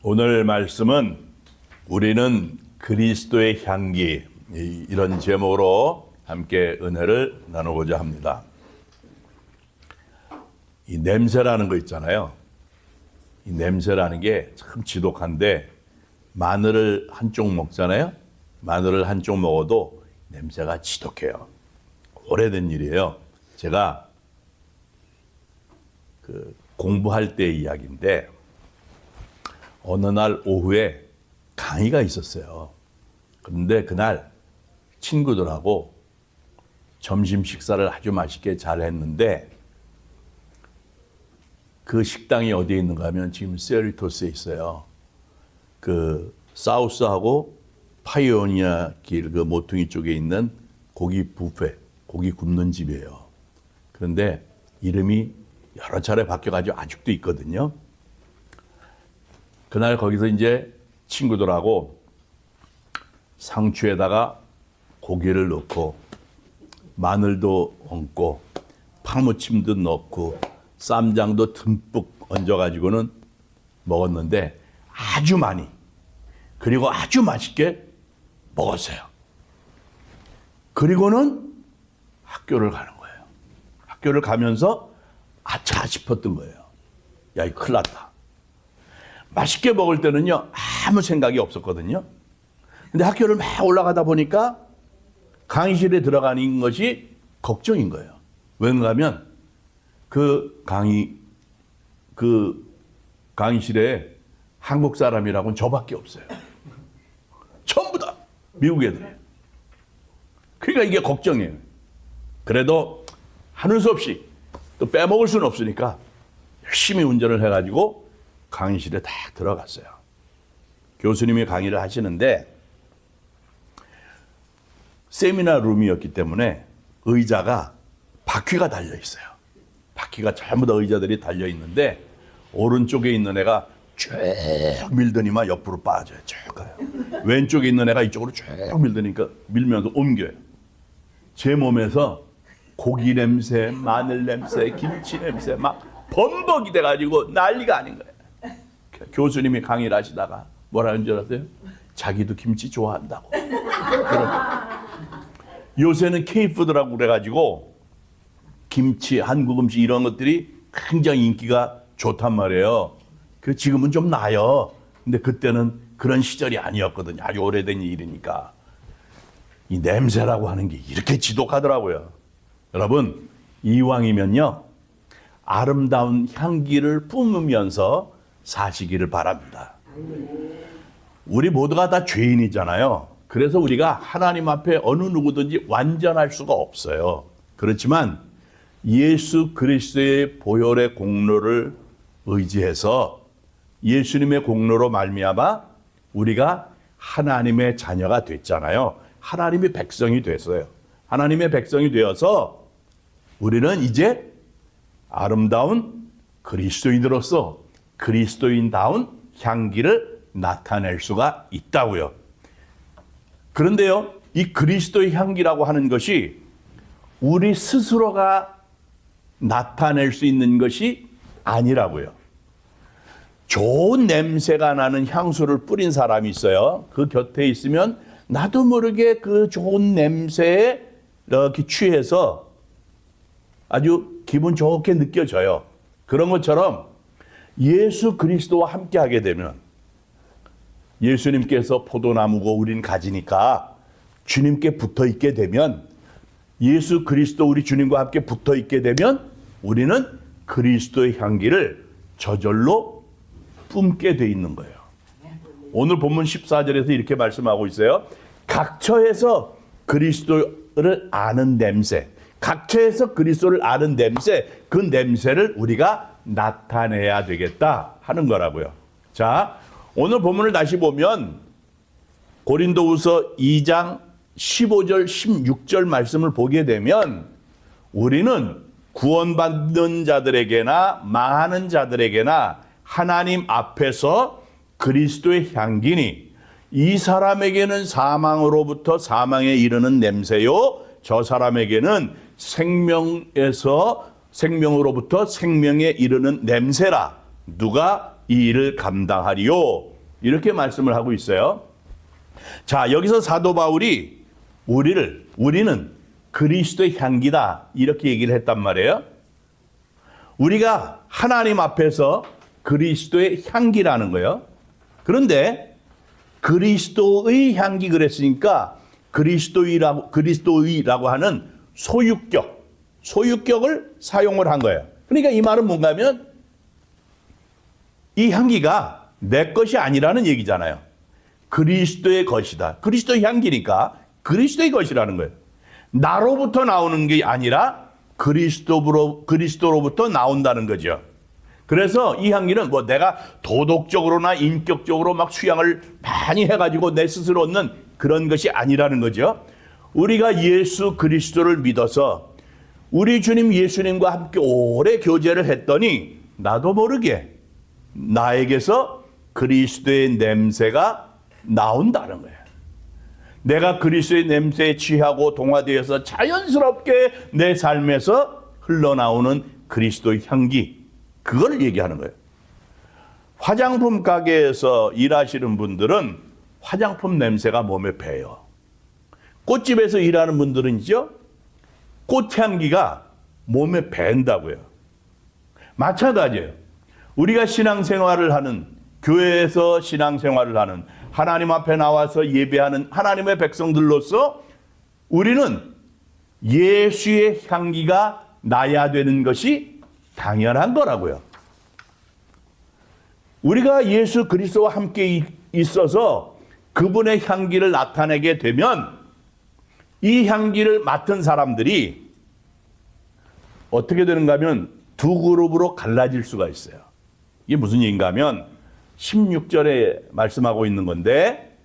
오늘 말씀은 우리는 그리스도의 향기, 이런 제목으로 함께 은혜를 나누고자 합니다. 이 냄새라는 거 있잖아요. 이 냄새라는 게 참 지독한데, 마늘을 한쪽 먹잖아요. 마늘을 한쪽 먹어도 냄새가 지독해요. 오래된 일이에요. 제가 공부할 때 이야기인데, 어느 날 오후에 강의가 있었어요. 그런데 그날 친구들하고 점심 식사를 아주 맛있게 잘 했는데, 그 식당이 어디에 있는가 하면 지금 세리토스에 있어요. 그 사우스하고 파이오니아 길 그 모퉁이 쪽에 있는 고기 뷔페, 고기 굽는 집이에요. 그런데 이름이 여러 차례 바뀌어가지고 아직도 있거든요. 그날 거기서 이제 친구들하고 상추에다가 고기를 넣고 마늘도 얹고 파무침도 넣고 쌈장도 듬뿍 얹어가지고는 먹었는데 아주 많이, 그리고 아주 맛있게 먹었어요. 그리고는 학교를 가는 거예요. 학교를 가면서 아차 싶었던 거예요. 야, 이 큰일 났다. 맛있게 먹을 때는요, 아무 생각이 없었거든요. 근데 학교를 막 올라가다 보니까 강의실에 들어가는 것이 걱정인 거예요. 왜냐 하면 그 강의실에 한국 사람이라고는 저밖에 없어요. 전부 다 미국 애들이에요. 그러니까 이게 걱정이에요. 그래도 하는 수 없이 또 빼먹을 수는 없으니까 열심히 운전을 해가지고 강의실에 딱 들어갔어요. 교수님이 강의를 하시는데 세미나 룸이었기 때문에 의자가 바퀴가 달려 있어요. 바퀴가 전부 다 의자들이 달려 있는데 오른쪽에 있는 애가 쭉 밀더니만 옆으로 빠져요. 쭉 가요. 왼쪽에 있는 애가 이쪽으로 쭉 밀더니까 밀면서 옮겨요. 제 몸에서 고기 냄새, 마늘 냄새, 김치 냄새 막 범벅이 돼가지고 난리가 아닌 거예요. 교수님이 강의를 하시다가 뭐라는 줄 아세요? 자기도 김치 좋아한다고. 요새는 K푸드라고 그래가지고 김치, 한국 음식 이런 것들이 굉장히 인기가 좋단 말이에요. 그 지금은 좀 나아요. 근데 그때는 그런 시절이 아니었거든요. 아주 오래된 일이니까. 이 냄새라고 하는 게 이렇게 지독하더라고요. 여러분, 이왕이면요, 아름다운 향기를 뿜으면서 사시기를 바랍니다. 우리 모두가 다 죄인이잖아요. 그래서 우리가 하나님 앞에 어느 누구든지 완전할 수가 없어요. 그렇지만 예수 그리스도의 보혈의 공로를 의지해서 예수님의 공로로 말미암아 우리가 하나님의 자녀가 됐잖아요. 하나님의 백성이 됐어요. 하나님의 백성이 되어서 우리는 이제 아름다운 그리스도인으로서 그리스도인다운 향기를 나타낼 수가 있다고요. 그런데요, 이 그리스도의 향기라고 하는 것이 우리 스스로가 나타낼 수 있는 것이 아니라고요. 좋은 냄새가 나는 향수를 뿌린 사람이 있어요. 그 곁에 있으면 나도 모르게 그 좋은 냄새에 이렇게 취해서 아주 기분 좋게 느껴져요. 그런 것처럼 예수 그리스도와 함께 하게 되면, 예수님께서 포도나무고 우린 가지니까 주님께 붙어 있게 되면, 예수 그리스도 우리 주님과 함께 붙어 있게 되면 우리는 그리스도의 향기를 저절로 뿜게 돼 있는 거예요. 오늘 본문 14절에서 이렇게 말씀하고 있어요. 각처에서 그리스도를 아는 냄새, 각처에서 그리스도를 아는 냄새, 그 냄새를 우리가 나타내야 되겠다 하는 거라고요. 자, 오늘 본문을 다시 보면 고린도후서 2장 15절, 16절 말씀을 보게 되면 우리는 구원받는 자들에게나 망하는 자들에게나 하나님 앞에서 그리스도의 향기니 이 사람에게는 사망으로부터 사망에 이르는 냄새요, 저 사람에게는 생명으로부터 생명에 이르는 냄새라. 누가 이 일을 감당하리요. 이렇게 말씀을 하고 있어요. 자, 여기서 사도 바울이 우리는 그리스도의 향기다 이렇게 얘기를 했단 말이에요. 우리가 하나님 앞에서 그리스도의 향기라는 거예요. 그런데 그리스도의 향기 그랬으니까 그리스도의라고 하는 소유격을 사용을 한 거예요. 그러니까 이 말은 뭔가 하면 이 향기가 내 것이 아니라는 얘기잖아요. 그리스도의 것이다. 그리스도의 향기니까 그리스도의 것이라는 거예요. 나로부터 나오는 게 아니라 그리스도로부터 나온다는 거죠. 그래서 이 향기는 뭐 내가 도덕적으로나 인격적으로 막 수양을 많이 해가지고 내 스스로 얻는 그런 것이 아니라는 거죠. 우리가 예수 그리스도를 믿어서 우리 주님 예수님과 함께 오래 교제를 했더니 나도 모르게 나에게서 그리스도의 냄새가 나온다는 거예요. 내가 그리스도의 냄새에 취하고 동화되어서 자연스럽게 내 삶에서 흘러나오는 그리스도의 향기, 그걸 얘기하는 거예요. 화장품 가게에서 일하시는 분들은 화장품 냄새가 몸에 배요. 꽃집에서 일하는 분들은요, 꽃향기가 몸에 밴다고요. 마찬가지예요. 우리가 신앙생활을 하는, 교회에서 신앙생활을 하는, 하나님 앞에 나와서 예배하는 하나님의 백성들로서 우리는 예수의 향기가 나야 되는 것이 당연한 거라고요. 우리가 예수 그리스도와 함께 있어서 그분의 향기를 나타내게 되면 이 향기를 맡은 사람들이 어떻게 되는가 하면 두 그룹으로 갈라질 수가 있어요. 이게 무슨 얘기인가 하면 16절에 말씀하고 있는 건데,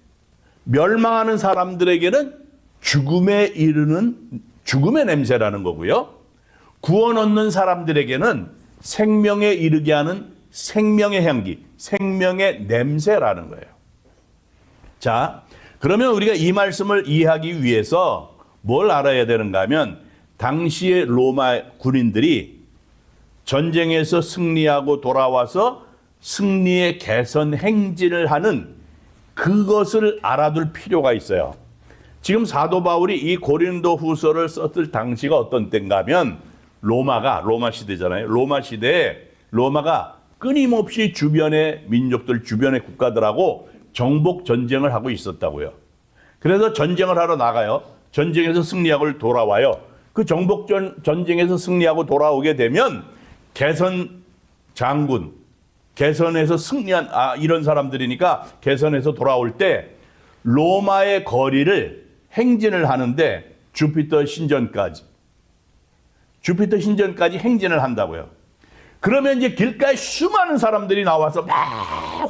멸망하는 사람들에게는 죽음에 이르는 죽음의 냄새라는 거고요. 구원 얻는 사람들에게는 생명에 이르게 하는 생명의 향기, 생명의 냄새라는 거예요. 자, 그러면 우리가 이 말씀을 이해하기 위해서 뭘 알아야 되는가 하면, 당시의 로마 군인들이 전쟁에서 승리하고 돌아와서 승리의 개선 행진을 하는 그것을 알아둘 필요가 있어요. 지금 사도 바울이 이 고린도 후서를 썼을 당시가 어떤 때인가 하면, 로마 시대잖아요. 로마 시대에 로마가 끊임없이 주변의 민족들, 주변의 국가들하고 정복 전쟁을 하고 있었다고요. 그래서 전쟁을 하러 나가요. 전쟁에서 승리하고 돌아와요. 그 정복 전쟁에서 승리하고 돌아오게 되면 개선 장군, 개선에서 승리한 이런 사람들이니까 개선에서 돌아올 때 로마의 거리를 행진을 하는데 주피터 신전까지 행진을 한다고요. 그러면 이제 길가에 수많은 사람들이 나와서 막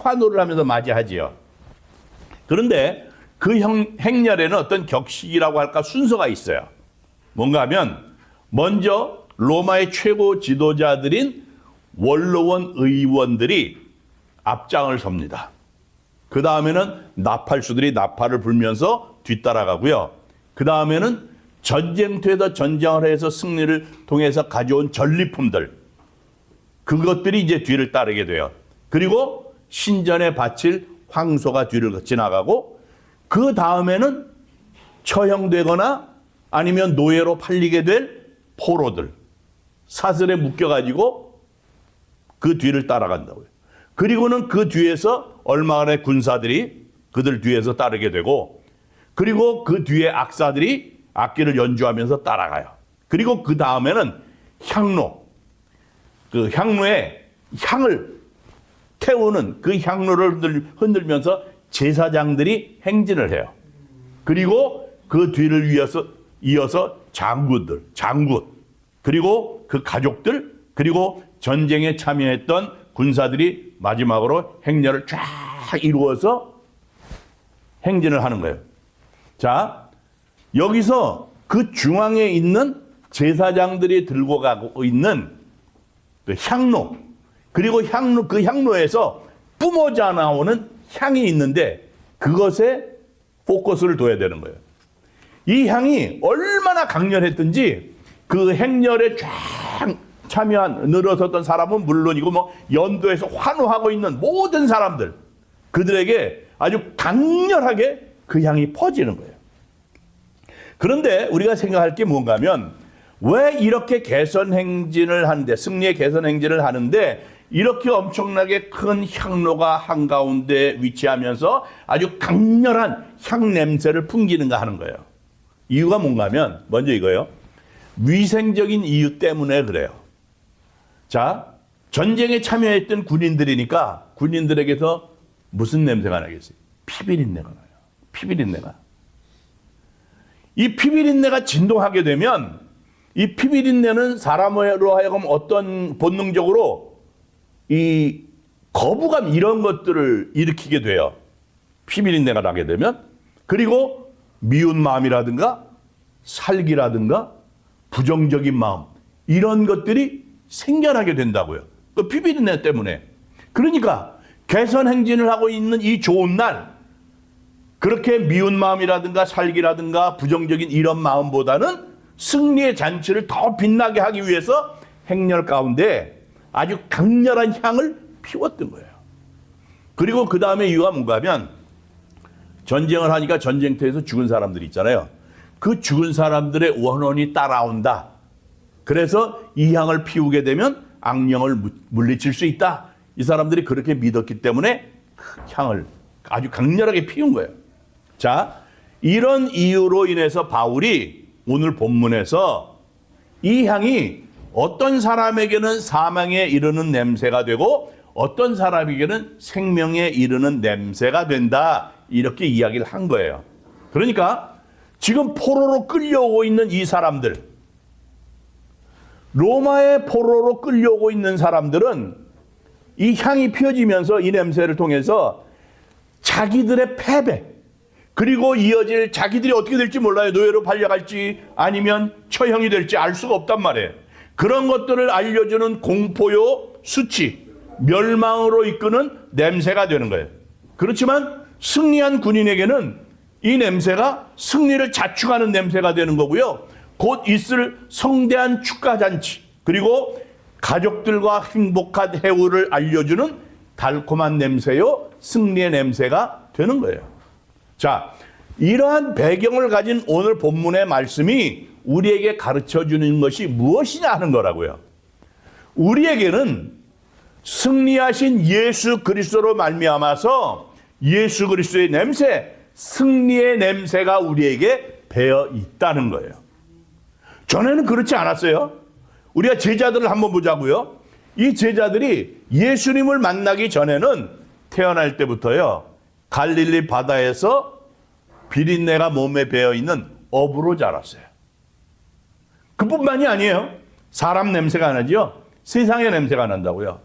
환호를 하면서 맞이하지요. 그런데 그 행렬에는 어떤 격식이라고 할까, 순서가 있어요. 뭔가 하면 먼저 로마의 최고 지도자들인 원로원 의원들이 앞장을 섭니다. 그 다음에는 나팔수들이 나팔을 불면서 뒤따라가고요. 그 다음에는 전쟁터에서 전쟁을 해서 승리를 통해서 가져온 전리품들, 그것들이 이제 뒤를 따르게 돼요. 그리고 신전에 바칠 황소가 뒤를 지나가고, 그 다음에는 처형되거나 아니면 노예로 팔리게 될 포로들, 사슬에 묶여가지고 그 뒤를 따라간다고요. 그리고는 그 뒤에서 얼마간의 군사들이 그들 뒤에서 따르게 되고, 그리고 그 뒤에 악사들이 악기를 연주하면서 따라가요. 그리고 그 다음에는 향로, 그 향로에 향을 태우는 그 향로를 흔들면서 제사장들이 행진을 해요. 그리고 그 뒤를 이어서 장군, 그리고 그 가족들, 그리고 전쟁에 참여했던 군사들이 마지막으로 행렬을 쫙 이루어서 행진을 하는 거예요. 자, 여기서 그 중앙에 있는 제사장들이 들고 가고 있는 그 향로, 그리고 그 향로에서 뿜어져 나오는 향이 있는데 그것에 포커스를 둬야 되는 거예요. 이 향이 얼마나 강렬했든지 그 행렬에 쫙 참여한 늘어섰던 사람은 물론이고 뭐 연도에서 환호하고 있는 모든 사람들, 그들에게 아주 강렬하게 그 향이 퍼지는 거예요. 그런데 우리가 생각할 게 뭔가 하면 왜 이렇게 개선 행진을 하는데, 승리의 개선 행진을 하는데 이렇게 엄청나게 큰 향로가 한가운데 위치하면서 아주 강렬한 향 냄새를 풍기는가 하는 거예요. 이유가 뭔가 하면 먼저 이거예요. 위생적인 이유 때문에 그래요. 자, 전쟁에 참여했던 군인들이니까 군인들에게서 무슨 냄새가 나겠어요? 피비린내가 나요. 피비린내가. 이 피비린내가 진동하게 되면 이 피비린내는 사람으로 하여금 어떤 본능적으로 이 거부감 이런 것들을 일으키게 돼요. 피비린내가 나게 되면. 그리고 미운 마음이라든가 살기라든가 부정적인 마음 이런 것들이 생겨나게 된다고요. 그 피비린내 때문에. 그러니까 개선 행진을 하고 있는 이 좋은 날 그렇게 미운 마음이라든가 살기라든가 부정적인 이런 마음보다는 승리의 잔치를 더 빛나게 하기 위해서 행렬 가운데 아주 강렬한 향을 피웠던 거예요. 그리고 그 다음에 이유가 뭔가 하면 전쟁을 하니까 전쟁터에서 죽은 사람들이 있잖아요. 그 죽은 사람들의 원혼이 따라온다. 그래서 이 향을 피우게 되면 악령을 물리칠 수 있다. 이 사람들이 그렇게 믿었기 때문에 향을 아주 강렬하게 피운 거예요. 자, 이런 이유로 인해서 바울이 오늘 본문에서 이 향이 어떤 사람에게는 사망에 이르는 냄새가 되고 어떤 사람에게는 생명에 이르는 냄새가 된다. 이렇게 이야기를 한 거예요. 그러니까 지금 포로로 끌려오고 있는 이 사람들, 로마의 포로로 끌려오고 있는 사람들은 이 향이 피어지면서 이 냄새를 통해서 자기들의 패배, 그리고 이어질 자기들이 어떻게 될지 몰라요. 노예로 팔려갈지 아니면 처형이 될지 알 수가 없단 말이에요. 그런 것들을 알려주는 공포요 수치, 멸망으로 이끄는 냄새가 되는 거예요. 그렇지만 승리한 군인에게는 이 냄새가 승리를 자축하는 냄새가 되는 거고요. 곧 있을 성대한 축가잔치, 그리고 가족들과 행복한 해우를 알려주는 달콤한 냄새요, 승리의 냄새가 되는 거예요. 자, 이러한 배경을 가진 오늘 본문의 말씀이 우리에게 가르쳐주는 것이 무엇이냐 하는 거라고요. 우리에게는 승리하신 예수 그리스도로 말미암아서 예수 그리스도의 냄새, 승리의 냄새가 우리에게 배어 있다는 거예요. 전에는 그렇지 않았어요. 우리가 제자들을 한번 보자고요. 이 제자들이 예수님을 만나기 전에는 태어날 때부터요, 갈릴리 바다에서 비린내가 몸에 배어 있는 어부로 자랐어요. 그뿐만이 아니에요. 사람 냄새가 나죠. 세상의 냄새가 난다고요.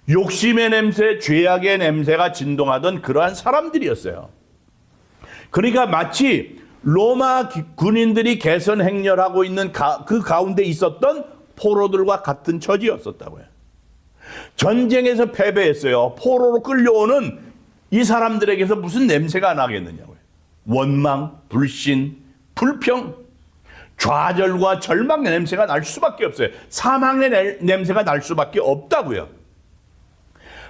욕심의 냄새, 죄악의 냄새가 진동하던 그러한 사람들이었어요. 그러니까 마치 로마 군인들이 개선 행렬하고 있는 그 가운데 있었던 포로들과 같은 처지였었다고요. 전쟁에서 패배했어요. 포로로 끌려오는 이 사람들에게서 무슨 냄새가 나겠느냐고요. 원망, 불신, 불평, 좌절과 절망의 냄새가 날 수밖에 없어요. 사망의 냄새가 날 수밖에 없다고요.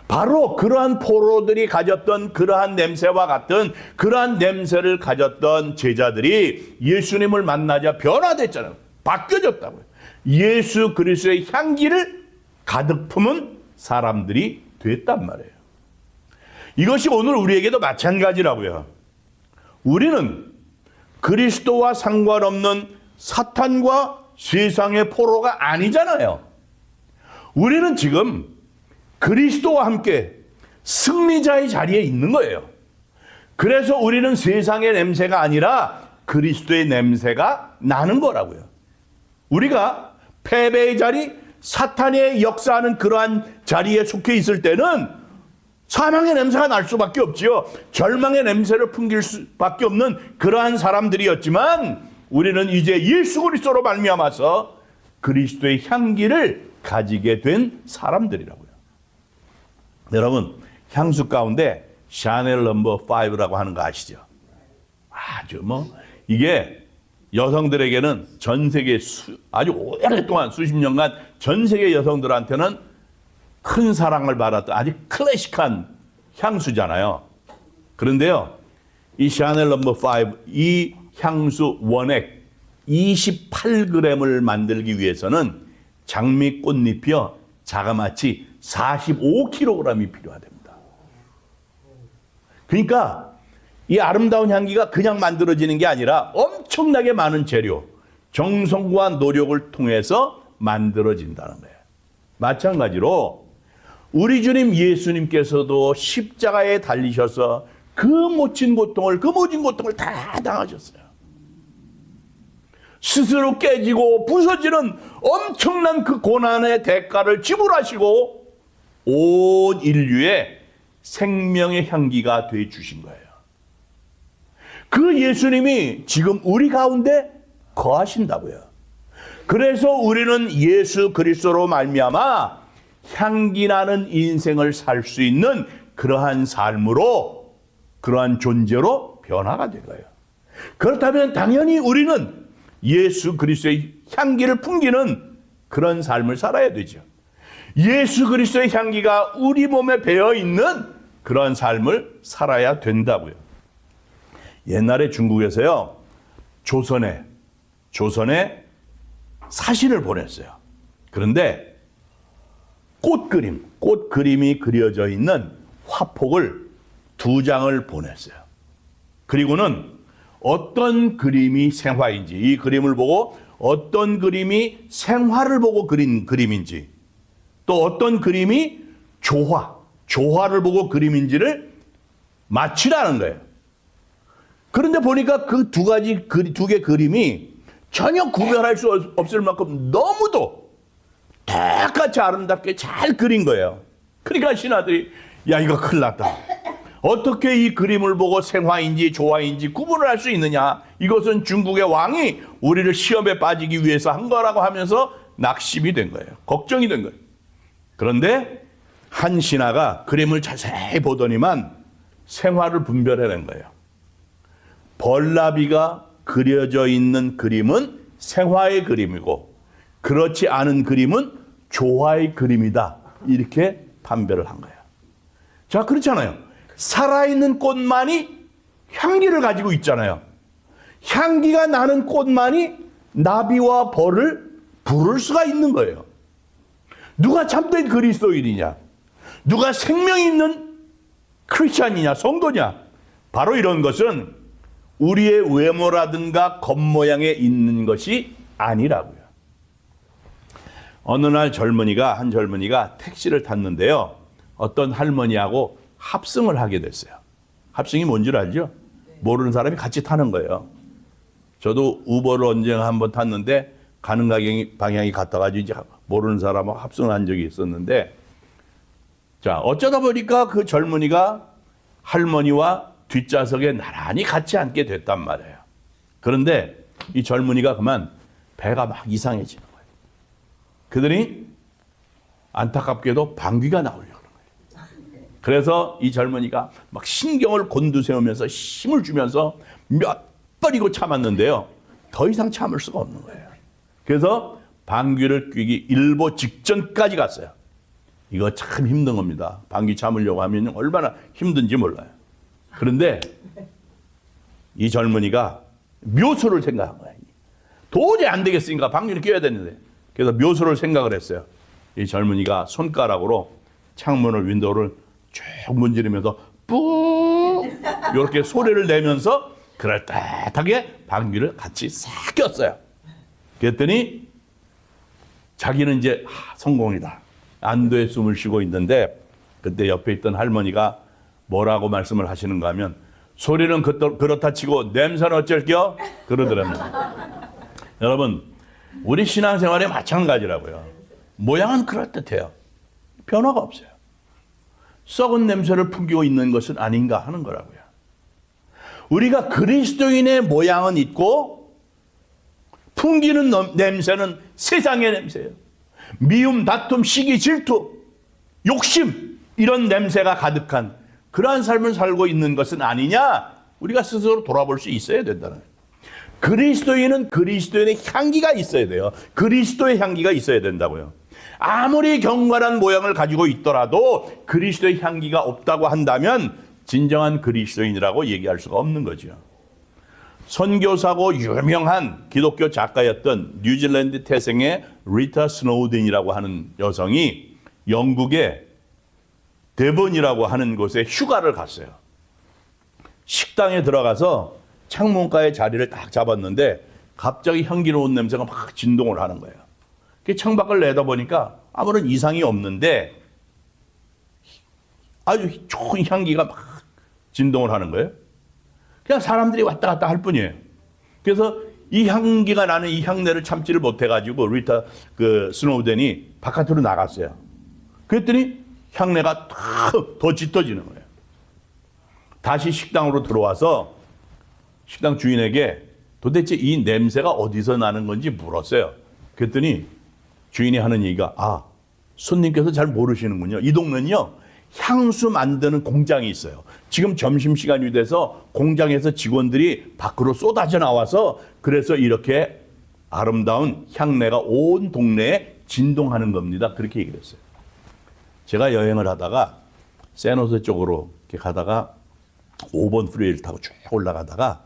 바로 그러한 포로들이 가졌던 그러한 냄새와 같은 그러한 냄새를 가졌던 제자들이 예수님을 만나자 변화됐잖아요. 바뀌어졌다고요. 예수 그리스도의 향기를 가득 품은 사람들이 됐단 말이에요. 이것이 오늘 우리에게도 마찬가지라고요. 우리는 그리스도와 상관없는 사탄과 세상의 포로가 아니잖아요. 우리는 지금 그리스도와 함께 승리자의 자리에 있는 거예요. 그래서 우리는 세상의 냄새가 아니라 그리스도의 냄새가 나는 거라고요. 우리가 패배의 자리, 사탄의 역사하는 그러한 자리에 속해 있을 때는 사망의 냄새가 날 수밖에 없지요. 절망의 냄새를 풍길 수밖에 없는 그러한 사람들이었지만 우리는 이제 예수 그리스도로 말미암아서 그리스도의 향기를 가지게 된 사람들이라고요. 여러분, 향수 가운데 샤넬 넘버 5라고 하는 거 아시죠? 아주 이게 여성들에게는 전 세계 아주 오랫동안 수십 년간 전 세계 여성들한테는 큰 사랑을 받았던 아주 클래식한 향수잖아요. 그런데요, 이 샤넬 넘버 5, 이 향수 원액 28g을 만들기 위해서는 장미꽃잎이요, 자그마치 45kg이 필요하답니다. 그러니까 이 아름다운 향기가 그냥 만들어지는 게 아니라 엄청나게 많은 재료, 정성과 노력을 통해서 만들어진다는 거예요. 마찬가지로 우리 주님 예수님께서도 십자가에 달리셔서 그 모진 고통을 다 당하셨어요. 스스로 깨지고 부서지는 엄청난 그 고난의 대가를 지불하시고 온 인류의 생명의 향기가 돼 주신 거예요. 그 예수님이 지금 우리 가운데 거하신다고요. 그래서 우리는 예수 그리스도로 말미암아 향기 나는 인생을 살 수 있는 그러한 삶으로, 그러한 존재로 변화가 된 거예요. 그렇다면 당연히 우리는 예수 그리스도의 향기를 풍기는 그런 삶을 살아야 되죠. 예수 그리스도의 향기가 우리 몸에 배어 있는 그런 삶을 살아야 된다고요. 옛날에 중국에서요, 조선에 사신을 보냈어요. 그런데 꽃그림이 그려져 있는 화폭을 2장을 보냈어요. 그리고는 어떤 그림이 생화인지, 이 그림을 보고 어떤 그림이 생화를 보고 그린 그림인지, 또 어떤 그림이 조화를 보고 그림인지를 맞추라는 거예요. 그런데 보니까 그 두 개 그림이 전혀 구별할 수 없을 만큼 너무도 똑같이 아름답게 잘 그린 거예요. 그러니까 신하들이, 야, 이거 큰일 났다. 어떻게 이 그림을 보고 생화인지 조화인지 구분을 할 수 있느냐. 이것은 중국의 왕이 우리를 시험에 빠지기 위해서 한 거라고 하면서 낙심이 된 거예요. 걱정이 된 거예요. 그런데 한 신하가 그림을 자세히 보더니만 생화를 분별해낸 거예요. 벌나비가 그려져 있는 그림은 생화의 그림이고 그렇지 않은 그림은 조화의 그림이다. 이렇게 판별을 한 거예요. 자, 그렇잖아요. 살아있는 꽃만이 향기를 가지고 있잖아요. 향기가 나는 꽃만이 나비와 벌을 부를 수가 있는 거예요. 누가 참된 그리스도인이냐? 누가 생명 있는 크리스찬이냐? 성도냐? 바로 이런 것은 우리의 외모라든가 겉모양에 있는 것이 아니라고요. 어느 날 한 젊은이가 택시를 탔는데요. 어떤 할머니하고 합승을 하게 됐어요. 합승이 뭔 줄 알죠? 모르는 사람이 같이 타는 거예요. 저도 우버를 언젠가 한번 탔는데 가는 방향이 같아가지고 이제 모르는 사람하고 합승을 한 적이 있었는데, 자, 어쩌다 보니까 그 젊은이가 할머니와 뒷좌석에 나란히 같이 앉게 됐단 말이에요. 그런데 이 젊은이가 그만 배가 막 이상해지는 거예요. 그들이 안타깝게도 방귀가 나오려고 그런 거예요. 그래서 이 젊은이가 막 신경을 곤두세우면서 힘을 주면서 몇 번이고 참았는데요. 더 이상 참을 수가 없는 거예요. 그래서 방귀를 뀌기 일보 직전까지 갔어요. 이거 참 힘든 겁니다. 방귀 참으려고 하면 얼마나 힘든지 몰라요. 그런데 이 젊은이가 묘수를 생각한 거예요. 도저히 안 되겠으니까 방귀를 뀌어야 되는데. 그래서 묘수를 생각을 했어요. 이 젊은이가 손가락으로 창문을, 윈도우를 쭉 문지르면서 뿌 이렇게 소리를 내면서 그럴듯하게 방귀를 같이 싹 꼈어요. 그랬더니 자기는 이제 성공이다. 안도의 숨을 쉬고 있는데 그때 옆에 있던 할머니가 뭐라고 말씀을 하시는가 하면, 소리는 그렇다 치고 냄새는 어쩔겨? 그러더랍니다. 여러분, 우리 신앙생활에 마찬가지라고요. 모양은 그럴듯해요. 변화가 없어요. 썩은 냄새를 풍기고 있는 것은 아닌가 하는 거라고요. 우리가 그리스도인의 모양은 있고 풍기는 냄새는 세상의 냄새예요. 미움, 다툼, 시기, 질투, 욕심, 이런 냄새가 가득한 그러한 삶을 살고 있는 것은 아니냐, 우리가 스스로 돌아볼 수 있어야 된다는 거예요. 그리스도인은 그리스도인의 향기가 있어야 돼요. 그리스도의 향기가 있어야 된다고요. 아무리 경건한 모양을 가지고 있더라도 그리스도의 향기가 없다고 한다면 진정한 그리스도인이라고 얘기할 수가 없는 거죠. 선교사고 유명한 기독교 작가였던 뉴질랜드 태생의 리타 스노우든이라고 하는 여성이 영국의 데번이라고 하는 곳에 휴가를 갔어요. 식당에 들어가서 창문가에 자리를 딱 잡았는데 갑자기 향기로운 냄새가 막 진동을 하는 거예요. 창밖을 내다보니까 아무런 이상이 없는데 아주 좋은 향기가 막 진동을 하는 거예요. 그냥 사람들이 왔다 갔다 할 뿐이에요. 그래서 이 향기가 나는 이 향내를 참지를 못해가지고 리타 스노우든이 바깥으로 나갔어요. 그랬더니 향내가 더 짙어지는 거예요. 다시 식당으로 들어와서 식당 주인에게 도대체 이 냄새가 어디서 나는 건지 물었어요. 그랬더니 주인이 하는 얘기가 손님께서 잘 모르시는군요. 이 동네는요 향수 만드는 공장이 있어요. 지금 점심시간이 돼서 공장에서 직원들이 밖으로 쏟아져 나와서 그래서 이렇게 아름다운 향내가 온 동네에 진동하는 겁니다. 그렇게 얘기를 했어요. 제가 여행을 하다가 샌호세 쪽으로 이렇게 가다가 5번 프리웨이를 타고 쭉 올라가다가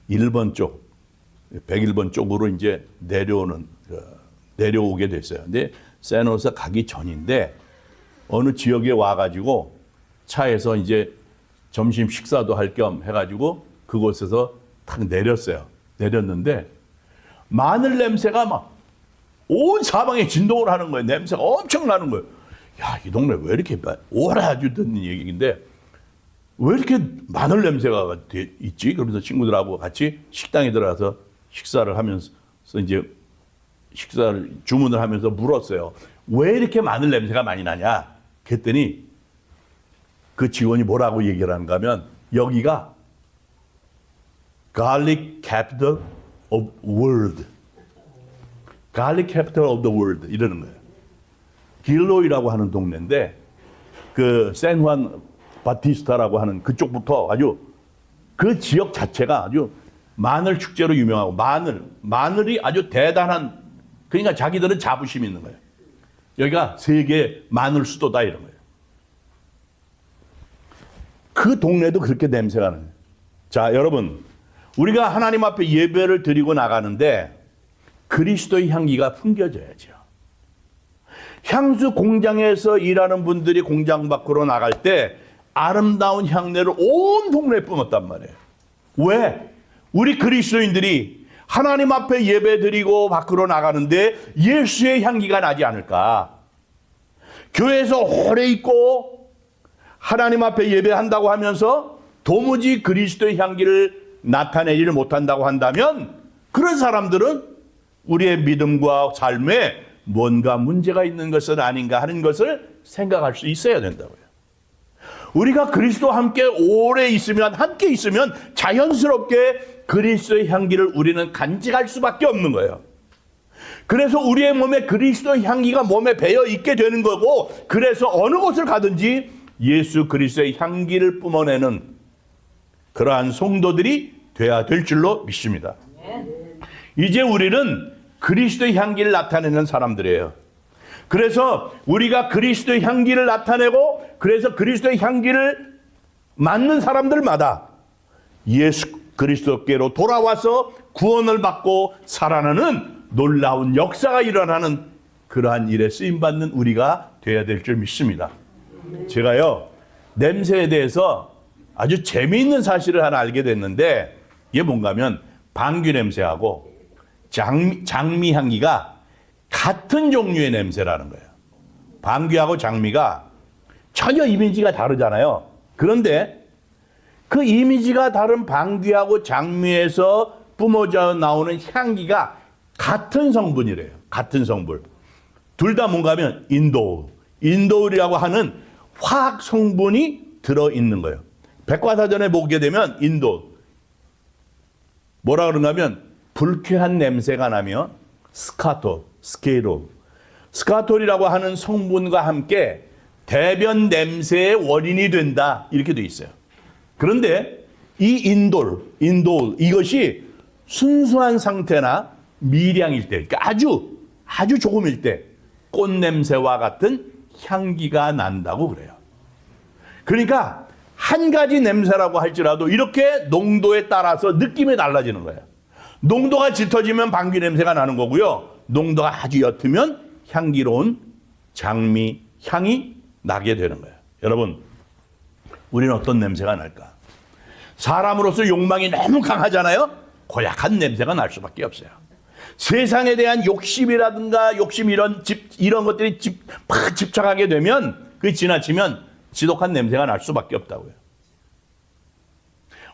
1번 쪽, 101번 쪽으로 이제 내려오게 됐어요. 근데 샌호세 가기 전인데 어느 지역에 와가지고 차에서 이제 점심 식사도 할 겸 해가지고 그곳에서 탁 내렸어요. 내렸는데 마늘 냄새가 막 온 사방에 진동을 하는 거예요. 냄새가 엄청 나는 거예요. 야, 이 동네 왜 이렇게 오래 아주 듣는 얘기인데 왜 이렇게 마늘 냄새가 있지? 그러면서 친구들하고 같이 식당에 들어가서 식사를 하면서 이제 식사를 주문을 하면서 물었어요. 왜 이렇게 마늘 냄새가 많이 나냐? 그랬더니 그 직원이 뭐라고 얘기를 하는가 하면 여기가 Garlic Capital of World. Garlic Capital of the World 이러는 거예요. 길로이라고 하는 동네인데 그 샌후안 바티스타라고 하는 그쪽부터 아주 그 지역 자체가 아주 마늘 축제로 유명하고 마늘이 아주 대단한 그러니까 자기들은 자부심이 있는 거예요. 여기가 세계 마늘 수도다 이런 거예요. 그 동네도 그렇게 냄새가 나요. 자, 여러분 우리가 하나님 앞에 예배를 드리고 나가는데 그리스도의 향기가 풍겨져야죠. 향수 공장에서 일하는 분들이 공장 밖으로 나갈 때 아름다운 향내를 온 동네에 뿜었단 말이에요. 왜? 우리 그리스도인들이 하나님 앞에 예배드리고 밖으로 나가는데 예수의 향기가 나지 않을까? 교회에서 오래 있고 하나님 앞에 예배한다고 하면서 도무지 그리스도의 향기를 나타내지를 못한다고 한다면 그런 사람들은 우리의 믿음과 삶에 뭔가 문제가 있는 것은 아닌가 하는 것을 생각할 수 있어야 된다고요. 우리가 그리스도와 함께 오래 있으면 함께 있으면 자연스럽게 그리스도의 향기를 우리는 간직할 수밖에 없는 거예요. 그래서 우리의 몸에 그리스도의 향기가 몸에 배어 있게 되는 거고 그래서 어느 곳을 가든지 예수 그리스도의 향기를 뿜어내는 그러한 성도들이 돼야 될 줄로 믿습니다. 이제 우리는 그리스도의 향기를 나타내는 사람들이에요. 그래서 우리가 그리스도의 향기를 나타내고 그래서 그리스도의 향기를 맡는 사람들마다 예수 그리스도께로 돌아와서 구원을 받고 살아나는 놀라운 역사가 일어나는 그러한 일에 쓰임받는 우리가 돼야 될 줄 믿습니다. 제가요 냄새에 대해서 아주 재미있는 사실을 하나 알게 됐는데 이게 뭔가 하면 방귀 냄새하고 장미 향기가 같은 종류의 냄새라는 거예요. 방귀하고 장미가 전혀 이미지가 다르잖아요. 그런데 그 이미지가 다른 방귀하고 장미에서 뿜어져 나오는 향기가 같은 성분이래요. 같은 성분. 둘 다 뭔가 하면 인도울이라고 하는 화학 성분이 들어있는 거예요. 백과사전에 보게 되면 뭐라 그런가 하면 불쾌한 냄새가 나면 스카톨이라고 하는 성분과 함께 대변 냄새의 원인이 된다 이렇게 돼 있어요. 그런데 이 인도울 이것이 순수한 상태나 미량일 때, 그러니까 아주 조금일 때 꽃 냄새와 같은 향기가 난다고 그래요. 그러니까 한 가지 냄새라고 할지라도 이렇게 농도에 따라서 느낌이 달라지는 거예요. 농도가 짙어지면 방귀 냄새가 나는 거고요. 농도가 아주 옅으면 향기로운 장미 향이 나게 되는 거예요. 여러분, 우리는 어떤 냄새가 날까? 사람으로서 욕망이 너무 강하잖아요. 고약한 냄새가 날 수밖에 없어요. 세상에 대한 욕심이라든가 이런 것들이 막 집착하게 되면 그게 지나치면 지독한 냄새가 날 수밖에 없다고요.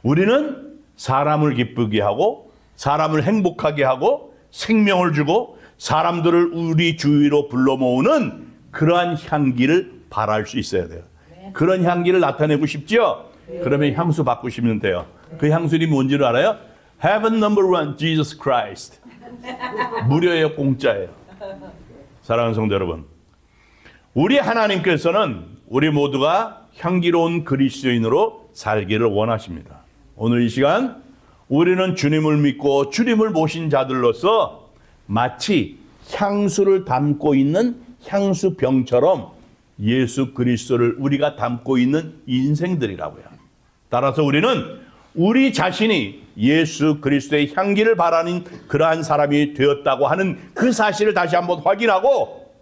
우리는 사람을 기쁘게 하고 사람을 행복하게 하고 생명을 주고 사람들을 우리 주위로 불러 모으는 그러한 향기를 바랄 수 있어야 돼요. 그런 향기를 나타내고 싶죠? 그러면 향수 바꾸시면 돼요. 그 향수이 뭔지를 알아요? Heaven number one, Jesus Christ. 무료예요, 공짜예요. 사랑하는 성도 여러분, 우리 하나님께서는 우리 모두가 향기로운 그리스도인으로 살기를 원하십니다. 오늘 이 시간 우리는 주님을 믿고 주님을 모신 자들로서 마치 향수를 담고 있는 향수병처럼 예수 그리스도를 우리가 담고 있는 인생들이라고요. 따라서 우리는 우리 자신이 예수 그리스도의 향기를 바라는 그러한 사람이 되었다고 하는 그 사실을 다시 한번 확인하고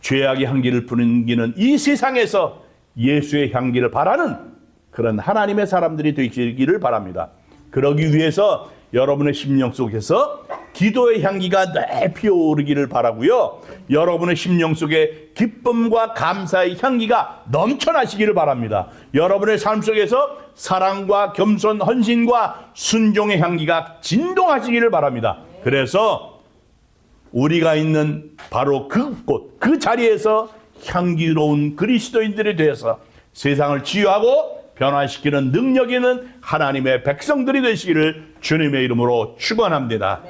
죄악의 향기를 풍기는 이 세상에서 예수의 향기를 바라는 그런 하나님의 사람들이 되시기를 바랍니다. 그러기 위해서 여러분의 심령 속에서 기도의 향기가 늘 피어오르기를 바라고요. 여러분의 심령 속에 기쁨과 감사의 향기가 넘쳐나시기를 바랍니다. 여러분의 삶 속에서 사랑과 겸손, 헌신과 순종의 향기가 진동하시기를 바랍니다. 그래서 우리가 있는 바로 그곳, 그 자리에서 향기로운 그리스도인들이 되어서 세상을 치유하고 변화시키는 능력 있는 하나님의 백성들이 되시기를 주님의 이름으로 축원합니다.